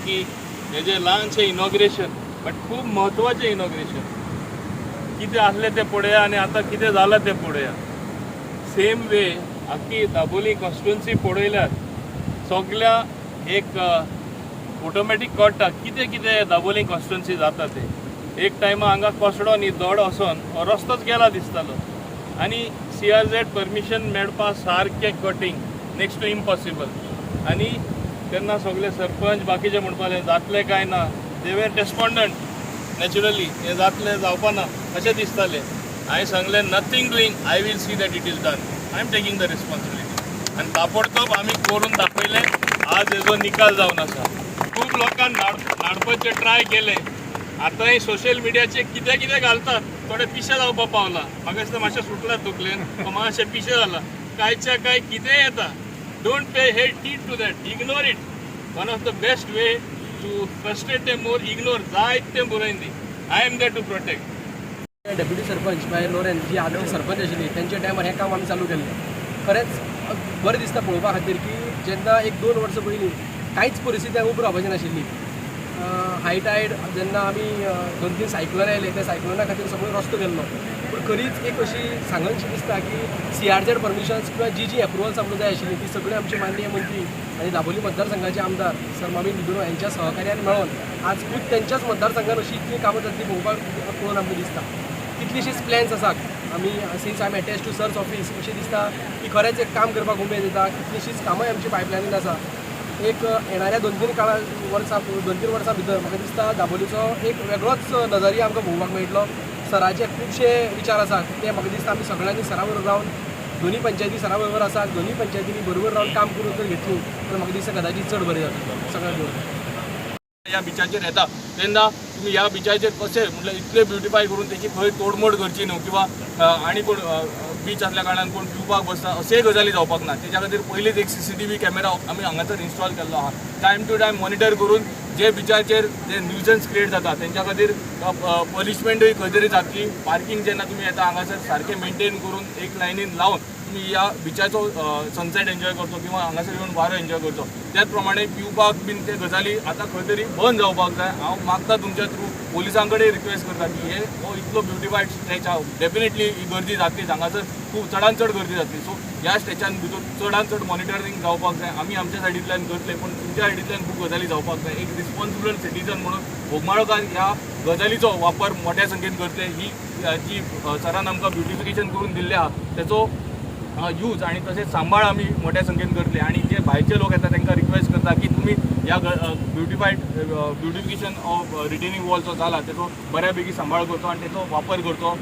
की हेजे ल्हानशें इनॉग्रेशन बट खूब म्हत्वाचें इनॉग्रेशन कितें आसलें तें पळोवया आनी आतां कितें जालां तें पळोवया. सेम वे आख्खी दाबोली कॉन्स्टिट्युन्सी पळयल्यार सगल्या एक ऑटोमॅटीक कळटा कितें कितें दाबोली कॉन्स्टिट्युन्सी जाता तें. एक टायमा हांगा कोसडो न्ही दड वचोन रस्तोच गेला दिसतालो आनी CRZ परमिशन मेळपा सारकें कटींग नेक्स्ट टू इम्पॉसिबल. आनी तेन्ना सगळे सरपंच बाकीचे म्हणपाले जातलें काय ना, दे वेर डेस्पॉन्डंट नॅचरली, हें जातलें जावपा ना अशें दिसतालें. हांवें सांगलें nothing doing, I will see that it is done, I am taking the responsibility. आनी ताबडतोब आमी करून दाखयलें. आज हेजो निकाल जावन आसा. खूब लोकांक नाडपाचें ट्राय केलें. आतांय सोशल मिडियाचेर कितें कितें घालतात, थोडे पिशे जावपा पावला. म्हाका दिसता मातशें सुटलां तकलेन, मातशें पिशे जाला. कांयच्या कांय कितें येता. Don't pay heed to that, ignore it. One of the best way to frustrate them more, ignore. जायतें बरयन दी. I am there to protect. Deputy sarpanch मागीर लोरेन जी आदली सरपंच आशिल्ली त्यांच्या टायमार हें काम आमी चालू केल्लें. खरेंच बरें दिसता पळोवपा खातीर की जेन्ना 1-2 वर्सां पयलीं कांयच परिस्थिती हांगा उबी रावपाची नाशिल्ली. हाय टायड जेन्ना आमी 2-3 सायक्लोन आयले, त्या सायक्लोना खातीर सगळो रस्तो गेल्लो. पूण खरीच एक अशी सांगनशी दिसता की CRZ परमिशन्स किंवा जी एप्रुवल्स आमकां जाय आशिल्ली ती सगळी आमचे माननीय मंत्री आनी दाबोली मतदारसंघाचे आमदार सर मामी निधुरो यांच्या सहकार्यान मेळोन आज खूब त्यांच्याच मतदारसंघात अशी इतली कामां जातली पळोवपाक पळोवन आमकां दिसता. कितलीशीच प्लॅन्स आसात. आमी since I am attach to search office अशें दिसता की खरेंच एक काम करपाक उमेद येता. कितलीशीच कामांय आमची पायपलायनीन आसा. एक येणाऱ्या 2-3 वर्सां भितर म्हाका दिसता दाबोलीचो एक वेगळोच नजरिया आमकां पळोवपाक मेळटलो. सराचे खुबशे विचार आसात ते म्हाका दिसता आमी सगळ्यांनी सरा बरोबर रावन दोनी पंचायती सरा बरोबर आसात. दोनी पंचायतींनी बरोबर रावन काम करून जर घेतली तर म्हाका दिसता कदाचित चड बरें जातलें सगळ्यांक बरोबर. ह्या बिचाचेर येता तेन्ना तुमी ह्या बिचाचेर कशें म्हटल्यार इतले ब्युटिफाय करून तेची खंय तोडमोड करची न्हू किंवा आनी कोण बीच आसल्या कारणान कोण पिवपाक बसता अशेंय गजाली जावपाक ना. तेच्या खातीर पयलींच एक CCTV कॅमेरा आमी हांगासर इन्स्टॉल केल्लो आहा. टायम टू टायम मॉनिटर करून जे बिचाचेर जे न्यूजन्स क्रिएट जाता तेंच्या खातीर पनिशमेंटूय खंय तरी जातली. पार्किंग जेन्ना तुमी येता हांगासर सारकें मेंटेन करून एक लायनीन लावन तुमी ह्या बिचाचो सनसेट एन्जॉय करचो किंवा हांगासर येवन वारो एन्जॉय करचो. त्याच प्रमाणे पिवपाक बीन ते गजाली आतां खंय तरी बंद जावपाक जाय. हांव मागता तुमच्या थ्रू पोलिसां कडेन रिक्वेस्ट करता की हे हो इतलो ब्युटिफायड स्ट्रेच आहा. डेफिनेटली ही गर्दी जातलीच. हांगासर खूब चडान चड गर्दी जातली. सो ह्या स्ट्रेचान भितर चडान चड मॉनिटरींग जावपाक जाय. आमी आमच्या सायडींतल्यान करतले पण तुमच्या सायडींतल्यान खूब गजाली जावपाक जाय. एक रिस्पॉन्सिबल सिटीजन म्हणून बोगमाळोकार ह्या गजालीचो वापर मोठ्या संख्येन करतले. ही जी सरान आमकां ब्युटिफिकेशन करून दिल्लें आहा तेचो यूज आणि तसेच सांबाळ आमी मोठ्या संख्येन करतले. आणि जे भायरचे लोक येतात तांकां रिक्वेस्ट करता की तुम्ही ह्या ब्युटिफिकेशन ऑफ रिटेनिंग वॉल जो जाला तेचो बऱ्यापैकी सांबाळ करचो आणि तेचो वापर करचो.